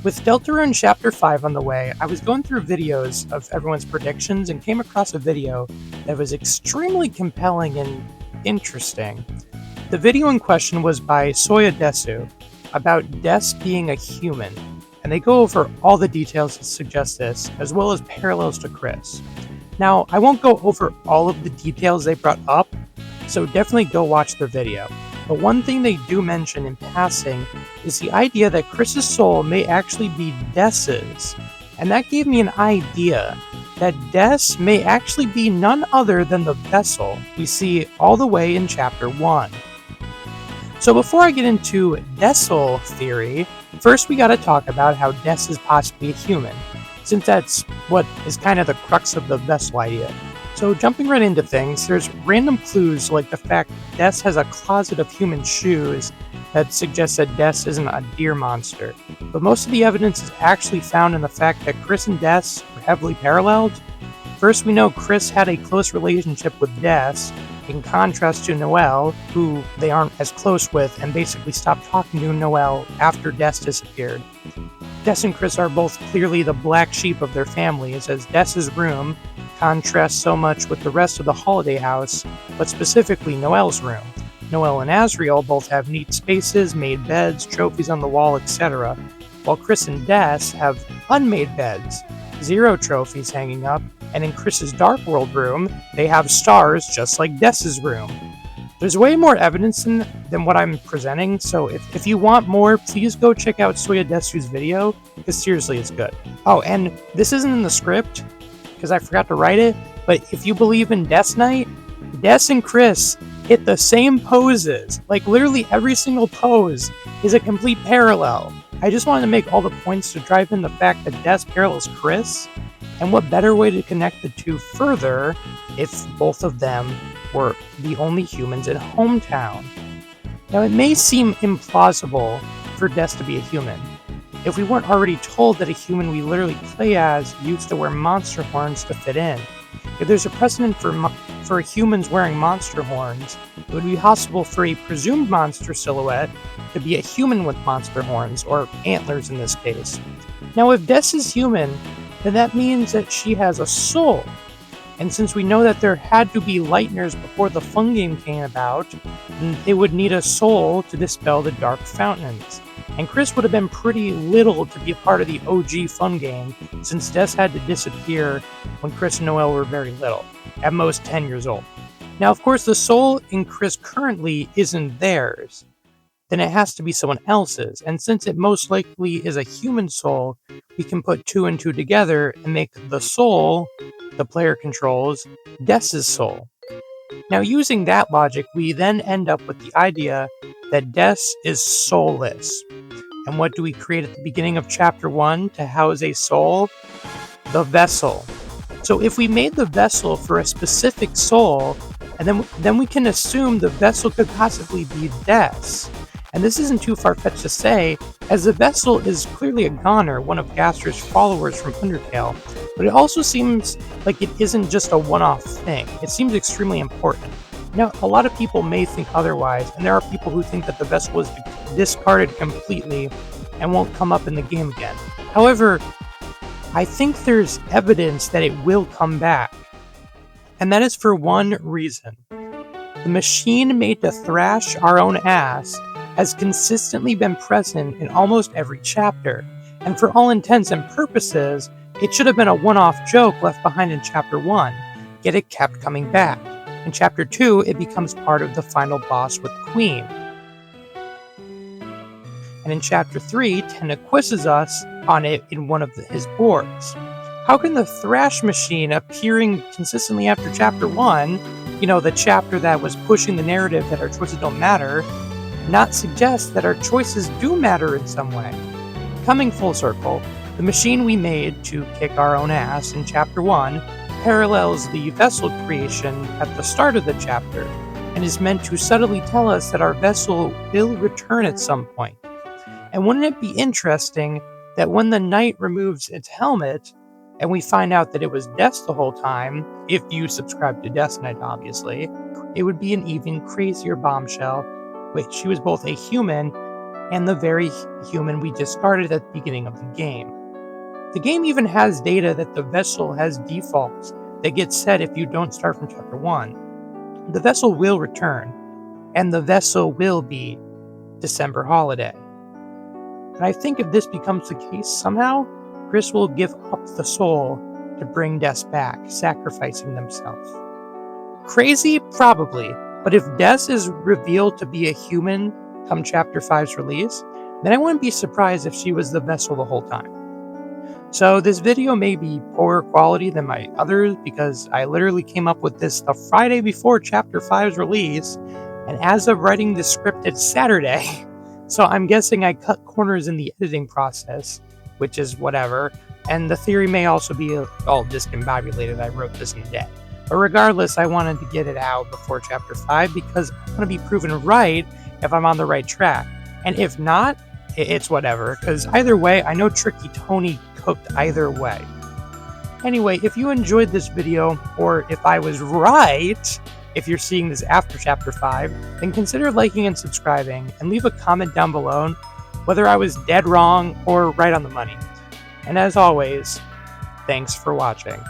With Deltarune Chapter 5 on the way, I was going through videos of everyone's predictions and came across a video that was extremely compelling and interesting. The video in question was by Soyadesu about Des being a human, and they go over all the details that suggest this, as well as parallels to Chris. Now, I won't go over all of the details they brought up, so definitely go watch their video. But one thing they do mention in passing is the idea that Chris's soul may actually be Des's, and that gave me an idea that Des may actually be none other than the vessel we see all the way in Chapter 1. So before I get into Desel theory, first we gotta talk about how Des is possibly a human, since that's what is kind of the crux of the vessel idea. So jumping right into things, there's random clues like the fact Des has a closet of human shoes that suggests that Des isn't a deer monster. But most of the evidence is actually found in the fact that Chris and Des were heavily paralleled. First, we know Chris had a close relationship with Des, in contrast to Noelle, who they aren't as close with and basically stopped talking to Noelle after Des disappeared. Des and Chris are both clearly the black sheep of their families, as Des's room contrasts so much with the rest of the holiday house, but specifically Noelle's room. Noelle and Asriel both have neat spaces, made beds, trophies on the wall, etc., while Chris and Des have unmade beds, 0 trophies hanging up, and in Chris's Dark World room, they have stars just like Des's room. There's way more evidence than what I'm presenting, so if you want more, please go check out Soyadesu's video, because seriously, it's good. Oh, and this isn't in the script, because I forgot to write it, but if you believe in Des Night, Des and Chris hit the same poses. Like, literally every single pose is a complete parallel. I just wanted to make all the points to drive in the fact that Des parallels Chris, and what better way to connect the two further if both of them were the only humans in Hometown. Now, it may seem implausible for Des to be a human, if we weren't already told that a human we literally play as used to wear monster horns to fit in. If there's a precedent for humans wearing monster horns, it would be possible for a presumed monster silhouette to be a human with monster horns, or antlers in this case. Now, if Des is human, then that means that she has a soul. And since we know that there had to be Lightners before the fun game came about, then they would need a soul to dispel the dark fountains. And Chris would have been pretty little to be a part of the OG fun game, since Des had to disappear when Chris and Noelle were very little, at most 10 years old. Now, of course, the soul in Chris currently isn't theirs. Then it has to be someone else's, and since it most likely is a human soul, we can put 2 and 2 together and make the soul the player controls Des's soul. Now, using that logic, we then end up with the idea that Des is soulless. And what do we create at the beginning of Chapter 1 to house a soul? The vessel. So if we made the vessel for a specific soul, and then we can assume the vessel could possibly be Des. And this isn't too far-fetched to say, as the vessel is clearly a goner, one of Gaster's followers from Undertale, but it also seems like it isn't just a one-off thing. It seems extremely important. Now, a lot of people may think otherwise, and there are people who think that the vessel was discarded completely and won't come up in the game again. However, I think there's evidence that it will come back. And that is for one reason. The machine made to thrash our own ass has consistently been present in almost every chapter, and for all intents and purposes, it should have been a one-off joke left behind in Chapter 1, yet it kept coming back. In Chapter 2, it becomes part of the final boss with Queen. And in Chapter 3, Tenna quizzes us on it in one of his boards. How can the thrash machine appearing consistently after Chapter 1, the chapter that was pushing the narrative that our choices don't matter, not suggest that our choices do matter in some way? Coming full circle, the machine we made to kick our own ass in Chapter 1 parallels the vessel creation at the start of the chapter, and is meant to subtly tell us that our vessel will return at some point. And wouldn't it be interesting that when the knight removes its helmet, and we find out that it was Des the whole time, if you subscribe to Des Knight obviously, it would be an even crazier bombshell. Wait, she was both a human and the very human we just started at the beginning of the game. The game even has data that the vessel has defaults that get set if you don't start from Chapter 1. The vessel will return, and the vessel will be December Holiday. And I think if this becomes the case somehow, Chris will give up the soul to bring Des back, sacrificing themselves. Crazy? Probably. But if Des is revealed to be a human come Chapter 5's release, then I wouldn't be surprised if she was the vessel the whole time. So this video may be poorer quality than my others because I literally came up with this the Friday before Chapter 5's release, and as of writing the script, it's Saturday. So I'm guessing I cut corners in the editing process, which is whatever, and the theory may also be all discombobulated. I wrote this in a day. But regardless, I wanted to get it out before Chapter 5 because I want to be proven right if I'm on the right track. And if not, it's whatever, because either way, I know Tricky Tony cooked either way. Anyway, if you enjoyed this video, or if I was right, if you're seeing this after Chapter 5, then consider liking and subscribing, and leave a comment down below whether I was dead wrong or right on the money. And as always, thanks for watching.